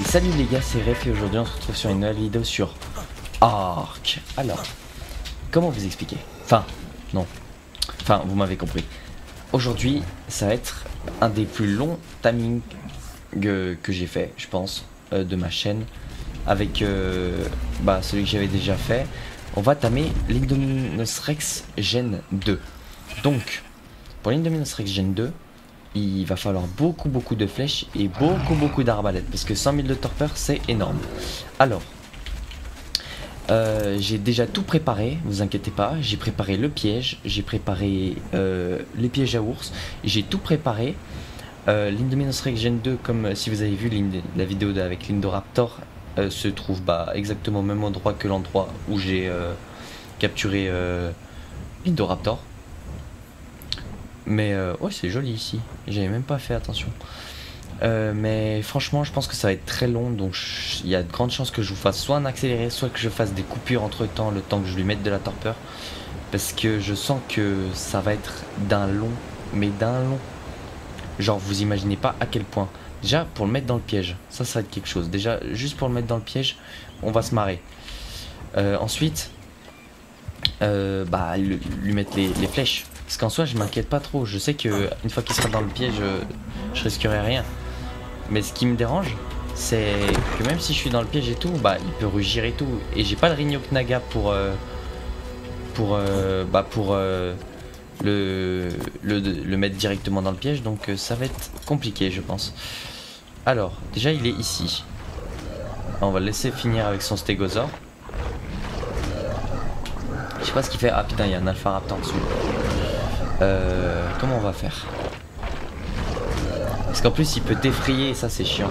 Salut les gars, c'est Ref et aujourd'hui on se retrouve sur une nouvelle vidéo sur Ark. Alors, comment vous expliquer? Enfin, non. Enfin, vous m'avez compris. Aujourd'hui, ça va être un des plus longs timings que j'ai fait, je pense, de ma chaîne. Avec celui que j'avais déjà fait. On va tamer l'Indominus Rex Gen 2. Donc, pour l'Indominus Rex Gen 2, il va falloir beaucoup de flèches et beaucoup d'arbalètes. Parce que 100 000 de torpeur, c'est énorme. Alors, j'ai déjà tout préparé, vous inquiétez pas. J'ai préparé le piège, j'ai préparé les pièges à ours. J'ai tout préparé. L'Indominus Rex Gen 2, comme si vous avez vu la vidéo avec l'Indoraptor, se trouve exactement au même endroit que l'endroit où j'ai capturé l'Indoraptor. Mais ouais, c'est joli ici, j'avais même pas fait attention. Mais franchement je pense que ça va être très long, donc il y a de grandes chances que je vous fasse soit un accéléré, soit que je fasse des coupures entre temps, le temps que je lui mette de la torpeur. Parce que je sens que ça va être d'un long, mais d'un long. Genre vous imaginez pas à quel point. Déjà pour le mettre dans le piège, ça va être quelque chose. Déjà juste pour le mettre dans le piège, on va se marrer. Ensuite, lui mettre les flèches. Parce qu'en soi je m'inquiète pas trop. Je sais que une fois qu'il sera dans le piège, je risquerai rien. Mais ce qui me dérange, c'est que même si je suis dans le piège et tout, il peut rugir et tout. Et j'ai pas de Rinyok Naga pour le mettre directement dans le piège. Donc ça va être compliqué je pense. Alors déjà il est ici. On va le laisser finir avec son stégosaure. Je sais pas ce qu'il fait. Ah putain, il y a un alpha raptor en dessous. Comment on va faire? Parce qu'en plus il peut défrayer et ça c'est chiant.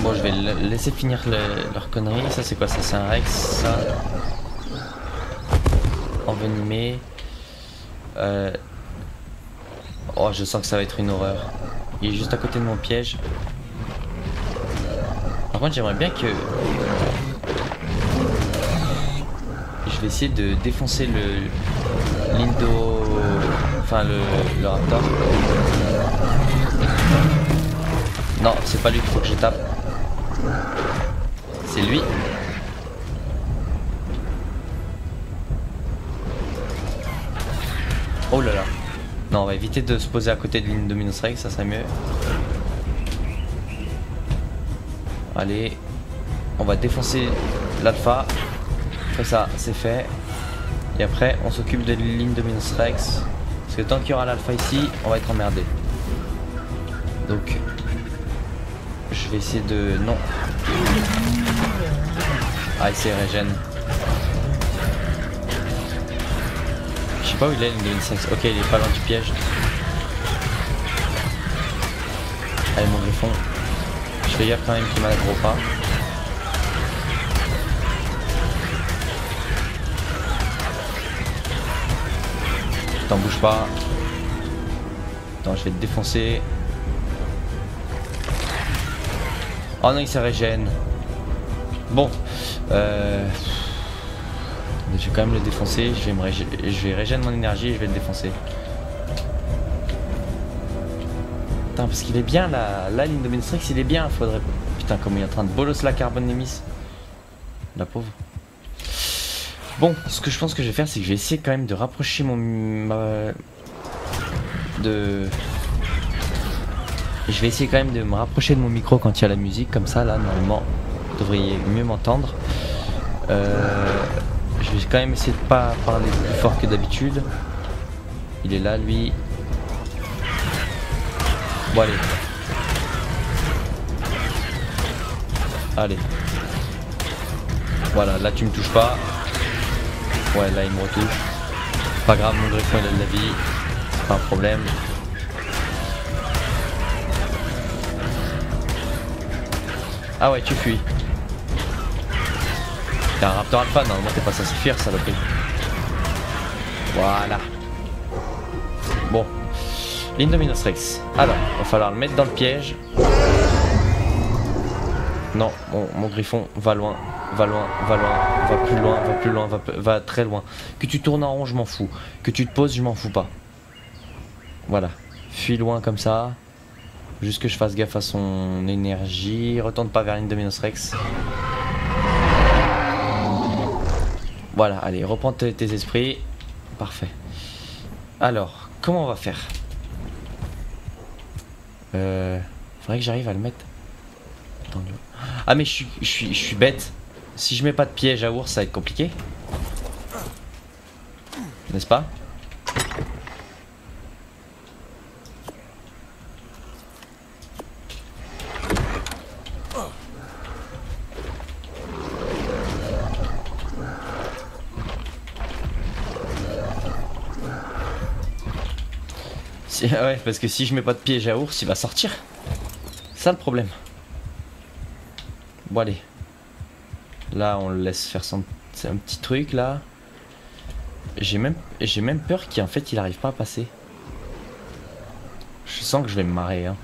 Bon, je vais laisser finir leur connerie. Ça c'est quoi? Ça c'est un Rex, ça. Envenimé. Oh, je sens que ça va être une horreur. Il est juste à côté de mon piège. Par contre j'aimerais bien que... Je vais essayer de défoncer le raptor. Non, c'est pas lui qu'il faut que je tape. C'est lui. Oh là là. Non, on va éviter de se poser à côté de l'Indominus Rex, ça serait mieux. Allez, on va défoncer l'alpha. Comme ça, c'est fait. Et après, on s'occupe de l'Indominus Rex. Parce que tant qu'il y aura l'alpha ici, on va être emmerdé. Donc, je vais essayer de... Non. Ah, il s'est régène. Je sais pas où il est, l'Indominus Rex. Ok, il est pas loin du piège. Allez, mon griffon. Je fais gaffe quand même qu'il m'aggro pas. T'en bouge pas. Attends, je vais te défoncer. Oh non, il se régène. Bon, je vais quand même le défoncer. Je vais régénérer mon énergie et je vais le défoncer. Putain, parce qu'il est bien là. Là, l'Indominus Rex, il est bien. Faudrait. Putain, comme il est en train de bolos la carbone émise. La pauvre. Bon, ce que je pense que je vais faire, c'est que je vais essayer quand même de rapprocher Je vais essayer quand même de me rapprocher de mon micro quand il y a la musique, comme ça, là, normalement, vous devriez mieux m'entendre. Je vais quand même essayer de pas parler plus fort que d'habitude. Il est là, lui. Bon, allez. Allez. Voilà, là, tu me touches pas. Ouais, là il me retouche. Pas grave, mon griffon il a de la vie. C'est pas un problème. Ah ouais, tu fuis. T'es un raptor alpha, normalement t'es pas censé fuir, saloperie. Voilà. Bon. L'Indominus Rex. Alors, il va falloir le mettre dans le piège. Non, mon griffon va loin. Va loin, va plus loin, va plus loin, va très loin. Que tu tournes en rond, je m'en fous. Que tu te poses, je m'en fous pas. Voilà. Fuis loin comme ça. Juste que je fasse gaffe à son énergie. Retourne pas vers l'Indominus Rex. Voilà, allez, reprends tes esprits. Parfait. Alors, comment on va faire? Faudrait que j'arrive à le mettre. Attends, ah mais je suis bête. Si je mets pas de piège à ours, ça va être compliqué. N'est-ce pas? Ouais, parce que si je mets pas de piège à ours, il va sortir. C'est ça le problème. Bon allez. Là on le laisse faire son un petit truc là. J'ai même peur qu'en fait il arrive pas à passer. Je sens que je vais me marrer hein.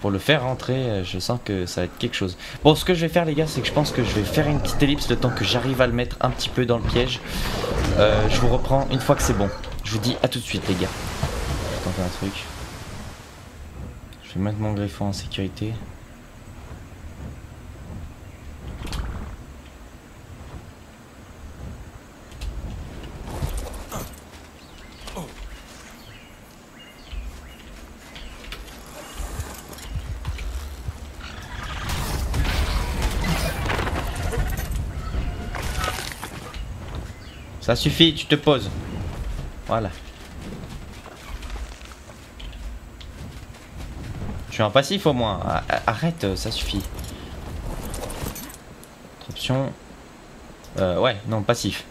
Pour le faire rentrer, je sens que ça va être quelque chose. Bon, ce que je vais faire les gars, c'est que je pense que je vais faire une petite ellipse le temps que j'arrive à le mettre un petit peu dans le piège. Je vous reprends une fois que c'est bon. Je vous dis à tout de suite les gars. Je vais tenter un truc. Je vais mettre mon griffon en sécurité. Ça suffit, tu te poses. Voilà. Je suis un passif au moins. Arrête, ça suffit. Autre option. Ouais, non, passif.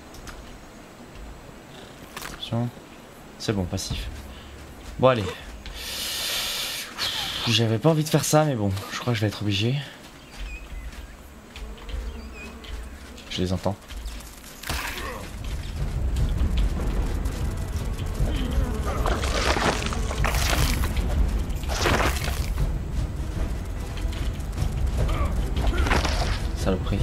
Option. C'est bon, passif. Bon, allez. J'avais pas envie de faire ça, mais bon, je crois que je vais être obligé. Je les entends. Saloperie.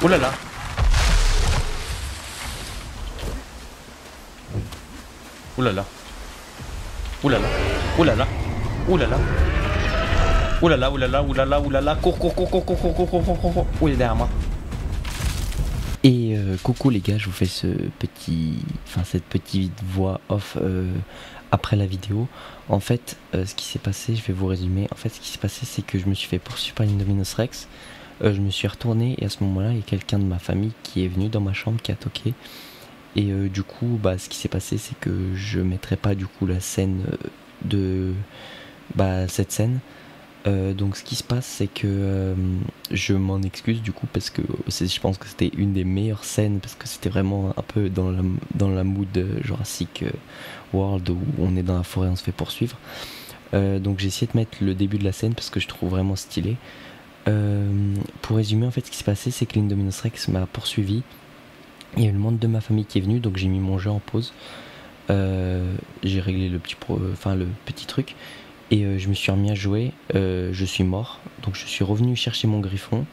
Ouh là là. Ouh là là. Ouh là là. Ouh là là. Ouh là là. Ouh là là, ouh là là, ouh là là, ouh là là. Cours, cours, cours, cours, cours, cours, cours, cours, cours, cours. Ouh, il est derrière moi. Et coucou les gars, je vous fais cette petite voix off après la vidéo. En fait, ce qui s'est passé, je vais vous résumer. En fait, ce qui s'est passé, c'est que je me suis fait poursuivre par l'Indominus Rex. Je me suis retourné et à ce moment-là, il y a quelqu'un de ma famille qui est venu dans ma chambre, qui a toqué. Et du coup, ce qui s'est passé, c'est que je mettrai pas du coup la scène de cette scène. Donc ce qui se passe, c'est que je m'en excuse du coup parce que je pense que c'était une des meilleures scènes parce que c'était vraiment un peu dans la mood Jurassic World où on est dans la forêt, on se fait poursuivre. Donc j'ai essayé de mettre le début de la scène parce que je trouve vraiment stylé. Pour résumer, en fait, ce qui s'est passé, c'est que l'Indominus Rex m'a poursuivi. Il y a eu le membre de ma famille qui est venu, donc j'ai mis mon jeu en pause. J'ai réglé le petit truc et je me suis remis à jouer. Je suis mort, donc je suis revenu chercher mon griffon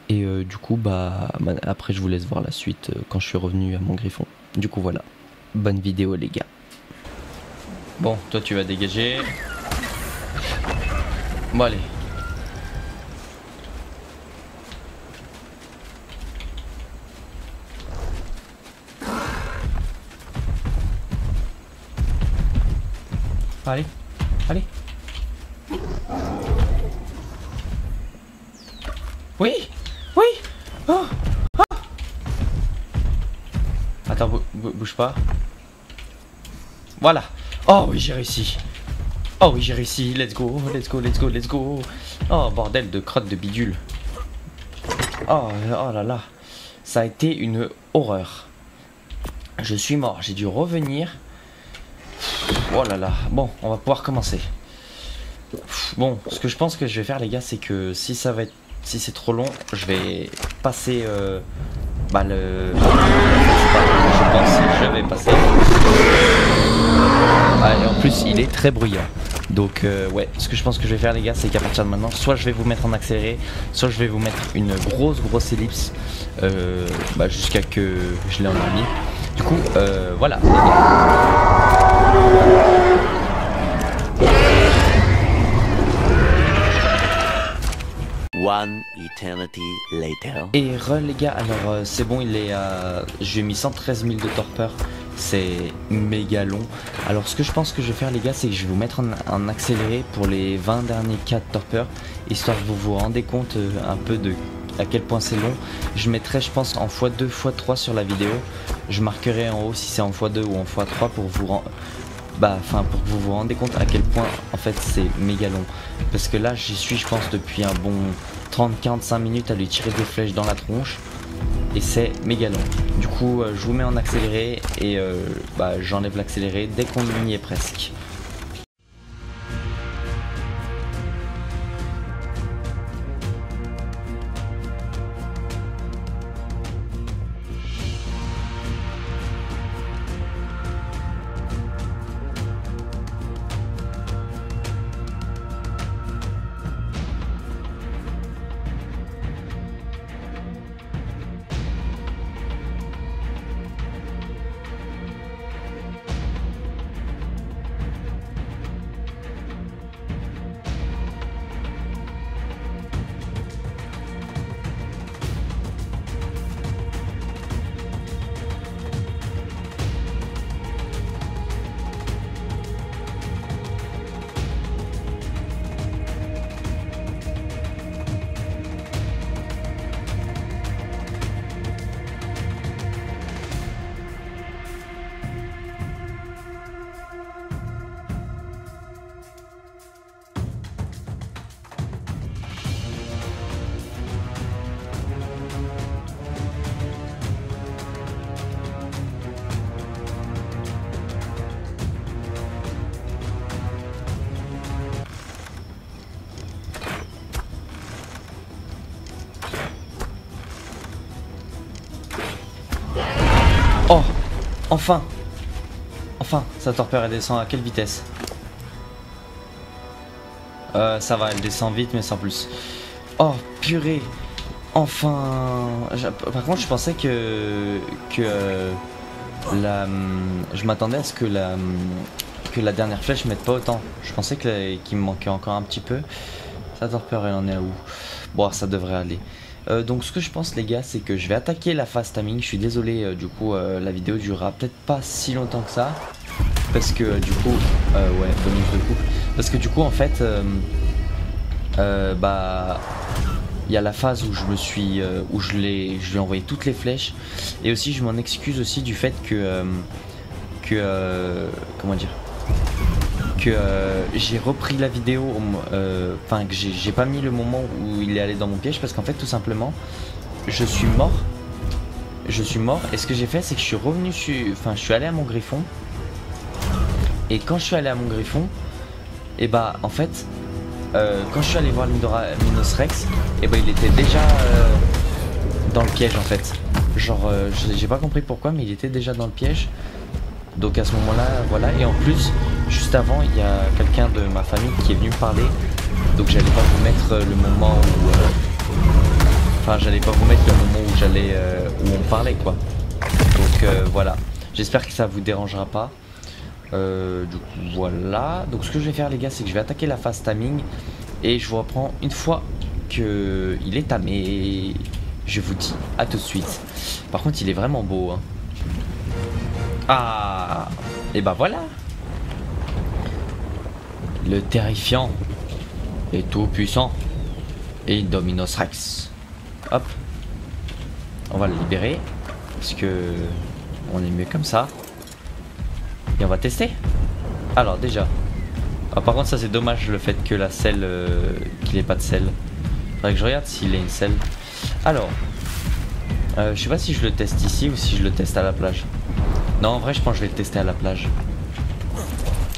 et du coup après je vous laisse voir la suite quand je suis revenu à mon griffon. Du coup voilà, bonne vidéo les gars. Bon, toi tu vas dégager. Bon allez. Allez, allez. Oui, oui. Oh, oh. Attends, bouge pas. Voilà. Oh oui, j'ai réussi. Oh oui, j'ai réussi. Let's go, let's go, let's go, let's go. Oh bordel de crotte de bidule. Oh là là. Ça a été une horreur. Je suis mort. J'ai dû revenir. Oh là là, bon, on va pouvoir commencer. Bon, ce que je pense que je vais faire les gars, c'est que si ça va être si c'est trop long, je vais passer bah le... Je pense que je vais passer. Ah, et en plus il est très bruyant. Donc ouais, ce que je pense que je vais faire les gars, c'est qu'à partir de maintenant, soit je vais vous mettre en accéléré, soit je vais vous mettre une grosse ellipse bah, jusqu'à que je l'ai endormi. Du coup voilà les gars. One eternity later. Et les gars, alors c'est bon, il est à... J'ai mis 113 000 de torpeur, c'est méga long. Alors ce que je pense que je vais faire les gars, c'est que je vais vous mettre en accéléré pour les 20 derniers cas de torpeur, histoire que vous vous rendez compte un peu de à quel point c'est long. Je mettrai je pense en x2, x3 sur la vidéo. Je marquerai en haut si c'est en x2 ou en x3 pour vous rendre... pour que vous vous rendez compte à quel point en fait c'est méga long. Parce que là j'y suis je pense depuis un bon 30-45 minutes à lui tirer des flèches dans la tronche. Et c'est méga long. Du coup je vous mets en accéléré et j'enlève l'accéléré dès qu'on y est presque. Oh, enfin, sa torpeur elle descend à quelle vitesse? Ça va, elle descend vite mais sans plus. Oh purée, enfin. Par contre je pensais que je m'attendais à ce que la dernière flèche mette pas autant. Je pensais qu'il me manquait encore un petit peu. Sa torpeur elle en est à où? Bon, ça devrait aller. Donc ce que je pense les gars, c'est que je vais attaquer la phase timing. Je suis désolé, du coup la vidéo durera peut-être pas si longtemps que ça, parce que du coup ouais, bonus de couple, parce que du coup en fait il y a la phase où je me suis où je lui ai envoyé toutes les flèches, et aussi je m'en excuse aussi du fait que comment dire, que j'ai repris la vidéo, enfin que j'ai pas mis le moment où il est allé dans mon piège, parce qu'en fait tout simplement je suis mort, et ce que j'ai fait c'est que je suis revenu, je suis allé à mon griffon, et quand je suis allé à mon griffon, et bah en fait quand je suis allé voir Minos Rex, et bah il était déjà dans le piège en fait, genre j'ai pas compris pourquoi, mais il était déjà dans le piège. Donc à ce moment-là, voilà, et en plus, juste avant, il y a quelqu'un de ma famille qui est venu me parler, donc j'allais pas vous mettre le moment où... j'allais pas vous mettre le moment où où on parlait, quoi. Donc voilà, j'espère que ça vous dérangera pas. Du coup, voilà. Donc ce que je vais faire les gars, c'est que je vais attaquer la phase timing, et je vous reprends une fois qu'il est tamé. Je vous dis à tout de suite. Par contre, il est vraiment beau, hein. Ah, et bah voilà, le terrifiant et tout puissant Indominus Rex. Hop, on va le libérer parce que on est mieux comme ça, et on va tester. Alors déjà, par contre ça c'est dommage, le fait que la selle, qu'il ait pas de selle. Faudrait que je regarde s'il a une selle. Alors je sais pas si je le teste ici ou si je le teste à la plage. Non, en vrai, je pense que je vais le tester à la plage.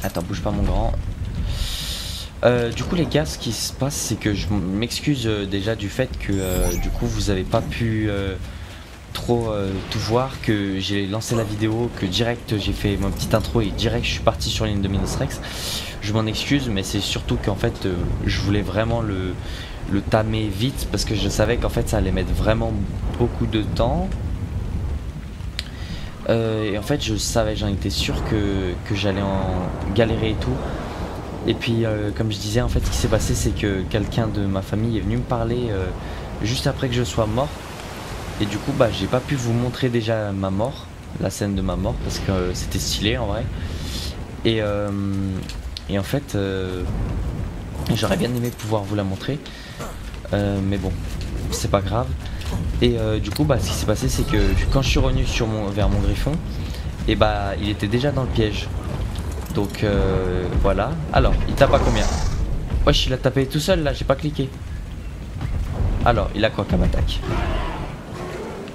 Attends, bouge pas mon grand. Du coup les gars, ce qui se passe c'est que je m'excuse déjà du fait que du coup vous avez pas pu trop tout voir, que j'ai lancé la vidéo, que direct j'ai fait mon petite intro et direct je suis parti sur l'Indominus Rex. Je m'en excuse, mais c'est surtout qu'en fait je voulais vraiment le tamer vite parce que je savais qu'en fait ça allait mettre vraiment beaucoup de temps. Et en fait je savais, j'en étais sûr que j'allais en galérer et tout. Et puis comme je disais, en fait ce qui s'est passé c'est que quelqu'un de ma famille est venu me parler juste après que je sois mort. Et du coup bah j'ai pas pu vous montrer déjà ma mort, la scène de ma mort, parce que c'était stylé en vrai. Et en fait j'aurais bien aimé pouvoir vous la montrer, mais bon c'est pas grave. Et du coup bah ce qui s'est passé c'est que quand je suis revenu vers mon griffon, et bah il était déjà dans le piège. Donc voilà. Alors il tape à combien? Wesh, il a tapé tout seul là, j'ai pas cliqué. Alors il a quoi comme attaque?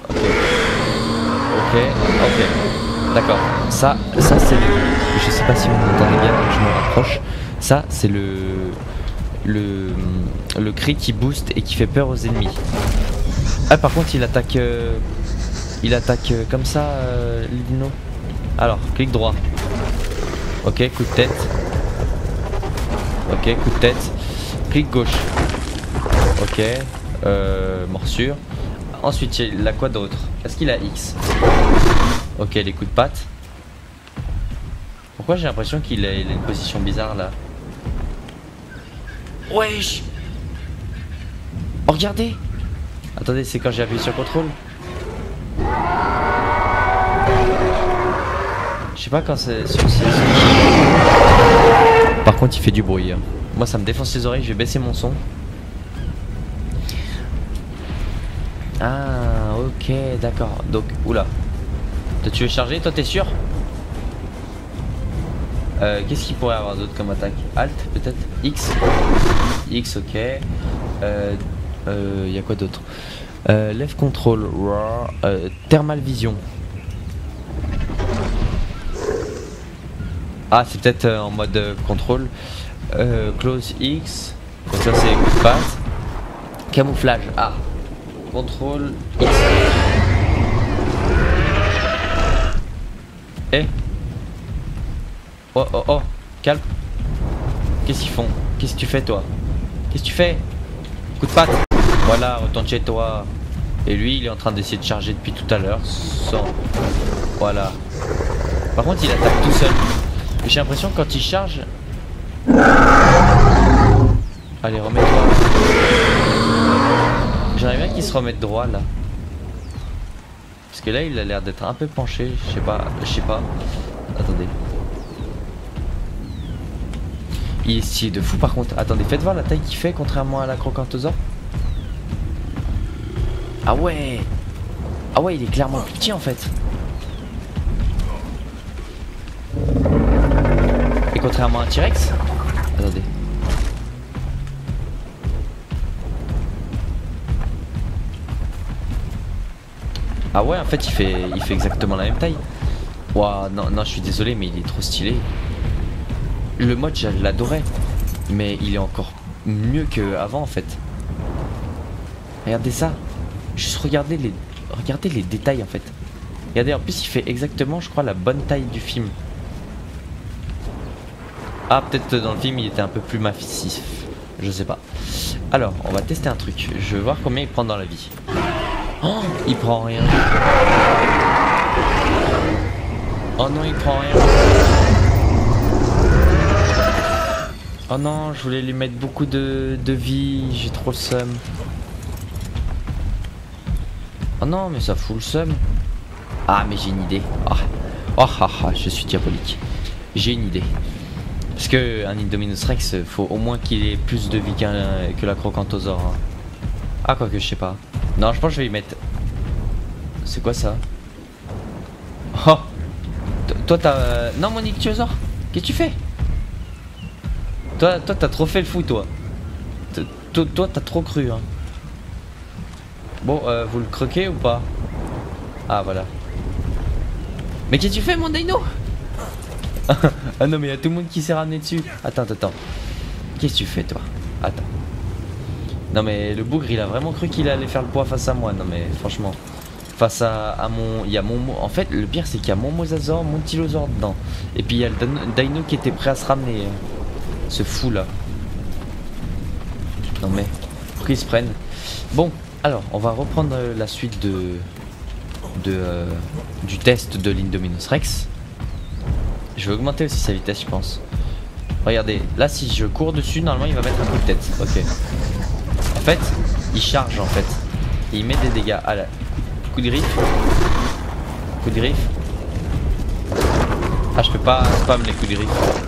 Ok. Ok, ok. D'accord. Ça c'est le... Je sais pas si vous m'entendez bien, je me rapproche. Ça c'est le cri qui booste et qui fait peur aux ennemis. Ah par contre il attaque comme ça Lino. Alors clic droit. Ok, coup de tête. Ok, coup de tête. Clic gauche. Ok, morsure. Ensuite il a quoi d'autre? Est-ce qu'il a X? Ok, les coups de patte. Pourquoi j'ai l'impression qu'il a une position bizarre là? Wesh! Oh regardez! Attendez, c'est quand j'ai appuyé sur contrôle. Je sais pas quand c'est... Par contre il fait du bruit. Moi ça me défonce les oreilles, je vais baisser mon son. Ah ok d'accord. Donc oula. Toi tu veux charger? Toi t'es sûr? Qu'est-ce qu'il pourrait avoir d'autre comme attaque? Alt peut-être? X? X ok. Y a quoi d'autre? Left control, raw, thermal vision. Ah c'est peut-être en mode contrôle. Close X. Donc ça c'est coup de patte. Camouflage. Ah. Contrôle X. Eh. Oh oh oh. Calme. Qu'est-ce qu'ils font? Qu'est-ce que tu fais toi? Qu'est-ce que tu fais? Coup de patte. Voilà, retourne chez toi. Et lui il est en train d'essayer de charger depuis tout à l'heure sans... Voilà. Par contre il attaque tout seul. J'ai l'impression que quand il charge... Allez remets-toi. J'aimerais bien qu'il se remette droit là. Parce que là il a l'air d'être un peu penché. Je sais pas. Attendez. Il est stylé de fou par contre. Attendez, faites voir la taille qu'il fait contrairement à la Crocantosaure. Ah ouais. Ah ouais, il est clairement plus petit en fait. Et contrairement à un T-Rex. Attendez. Ah ouais, en fait il fait exactement la même taille. Ouah, non, je suis désolé mais il est trop stylé. Le mode je l'adorais. Mais il est encore mieux qu'avant en fait. Regardez ça. Juste regardez les détails en fait. Regardez, en plus il fait exactement je crois la bonne taille du film. Ah peut-être dans le film il était un peu plus massif. Je sais pas. Alors on va tester un truc. Je vais voir combien il prend dans la vie. Oh il prend rien. Oh non il prend rien. Oh non je voulais lui mettre beaucoup de vie. J'ai trop le seum. Oh non mais ça fout le seum. Ah mais j'ai une idée. Je suis diabolique. J'ai une idée. Parce que un Indominus Rex, faut au moins qu'il ait plus de vie que la Crocantosaure. Hein. Ah quoique je sais pas. Non je pense que je vais y mettre. C'est quoi ça? Oh. Toi t'as... Non mon ichthyosaure. Qu'est-ce que tu fais? Toi t'as trop fait le fou toi. Toi t'as trop cru hein. Bon vous le croquez ou pas? Ah voilà. Mais qu'est-ce que tu fais mon dino? Ah non mais il y a tout le monde qui s'est ramené dessus. Attends. Qu'est-ce que tu fais toi? Attends. Non mais le bougre il a vraiment cru qu'il allait faire le poids face à moi. Non mais franchement. Face à mon... Il y a mon... En fait le pire c'est qu'il y a mon mosasaure, mon tylosaure dedans. Et puis il y a le dino qui était prêt à se ramener. Ce fou là. Non mais... Pour qu'ils se prennent. Bon, alors on va reprendre la suite du test de l'Indominus Rex. Je vais augmenter aussi sa vitesse je pense. Regardez, là si je cours dessus, normalement il va mettre un coup de tête. Ok. En fait, il charge en fait. Et il met des dégâts. Ah là. Coup de griffe. Coup de griffe. Ah je peux pas spam les coups de griffe.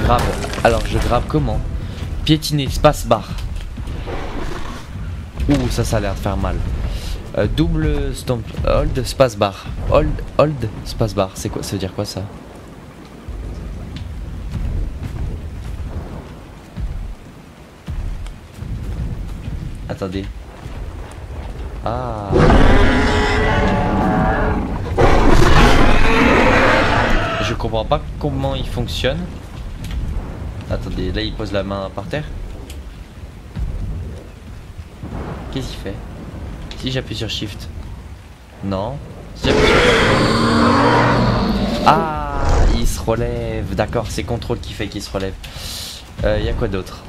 Grave. Alors je grave comment? Piétiner, space bar. Ouh ça a l'air de faire mal. Double stomp, hold, space bar. Hold, space bar. C'est quoi? Ça veut dire quoi ça? Attendez. Ah. Je comprends pas comment il fonctionne. Attendez, là il pose la main par terre. Qu'est-ce qu'il fait? Si j'appuie sur Shift. Non. Si j'appuie sur... Ah, il se relève. D'accord, c'est contrôle qui fait qu'il se relève. Y a quoi d'autre?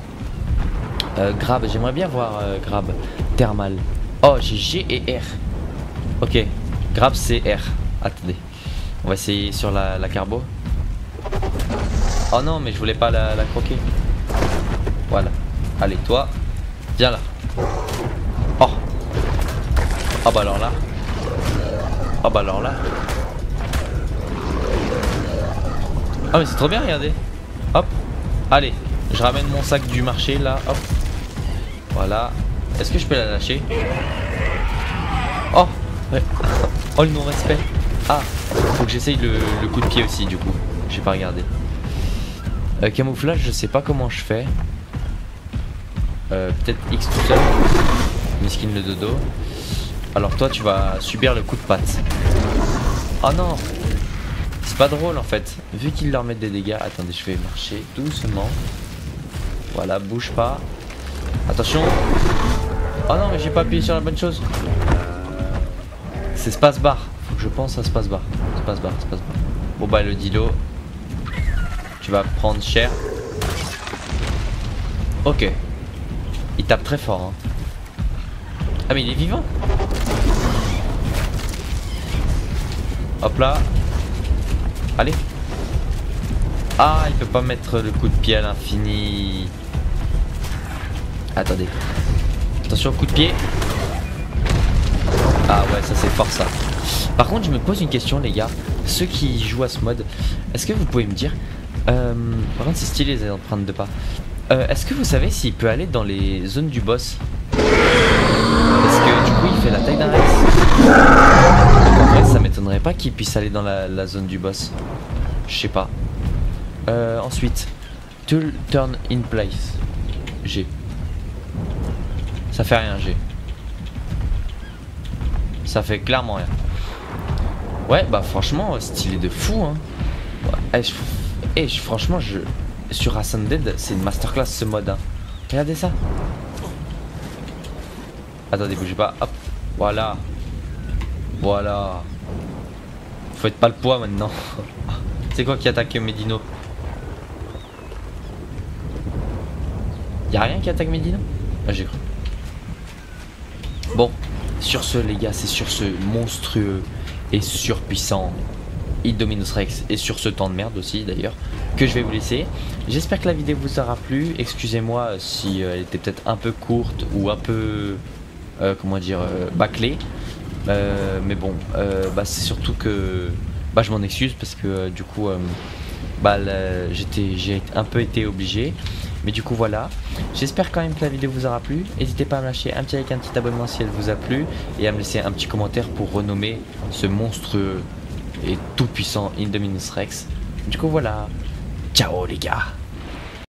Grab, j'aimerais bien voir grab. Thermal. Oh, j'ai G et R. Ok. Grab c'est R. Attendez. On va essayer sur la carbo. Oh non, mais je voulais pas la croquer. Voilà. Allez, toi. Viens là. Oh. Oh bah alors là. Oh bah alors là. Ah mais c'est trop bien, regardez. Hop. Allez. Je ramène mon sac du marché là. Hop. Voilà. Est-ce que je peux la lâcher? Oh ouais. Oh le non-respect. Ah, faut que j'essaye le coup de pied aussi du coup. J'ai pas regardé. Camouflage, je sais pas comment je fais. Peut-être X tout seul. Miskin le dodo. Alors toi tu vas subir le coup de patte. Oh non. C'est pas drôle en fait. Vu qu'ils leur mettent des dégâts. Attendez, je vais marcher doucement. Voilà, bouge pas. Attention. Oh non mais j'ai pas appuyé sur la bonne chose. C'est space bar. Faut que je pense à space bar. Space bar, space bar. Bon bah le dilo. Tu vas prendre cher. Ok. Il tape très fort hein. Ah mais il est vivant. Hop là. Allez. Ah il peut pas mettre le coup de pied à l'infini. Attendez. Attention coup de pied. Ah ouais ça c'est fort ça. Par contre je me pose une question les gars. Ceux qui jouent à ce mode, est-ce que vous pouvez me dire par contre c'est stylé les empreintes de pas. Est-ce que vous savez s'il peut aller dans les zones du boss? Parce que du coup il fait la taille d'un Rex. Donc en vrai ça m'étonnerait pas qu'il puisse aller dans la zone du boss. Je sais pas. Ensuite turn in place. G. Ça fait rien G. Ça fait clairement rien. Ouais bah franchement stylé de fou hein. Ouais, franchement sur Ascended c'est une masterclass ce mode hein. Regardez ça. Attendez bougez pas. Hop. Voilà. Voilà. Faites pas le poids maintenant. C'est quoi qui attaque mes dinos? Y'a rien qui attaque mes dinos? Ah j'ai cru. Bon, sur ce les gars, c'est sur ce monstrueux et surpuissant Indominus Rex et sur ce temps de merde aussi d'ailleurs que je vais vous laisser. J'espère que la vidéo vous aura plu. Excusez-moi si elle était peut-être un peu courte ou un peu comment dire bâclée. Mais bon, bah, c'est surtout que bah, je m'en excuse parce que du coup bah, j'ai un peu été obligé. Mais du coup voilà, j'espère quand même que la vidéo vous aura plu. N'hésitez pas à me lâcher un petit like, un petit abonnement si elle vous a plu. Et à me laisser un petit commentaire pour renommer ce monstrueux et tout puissant Indominus Rex. Du coup voilà, ciao les gars.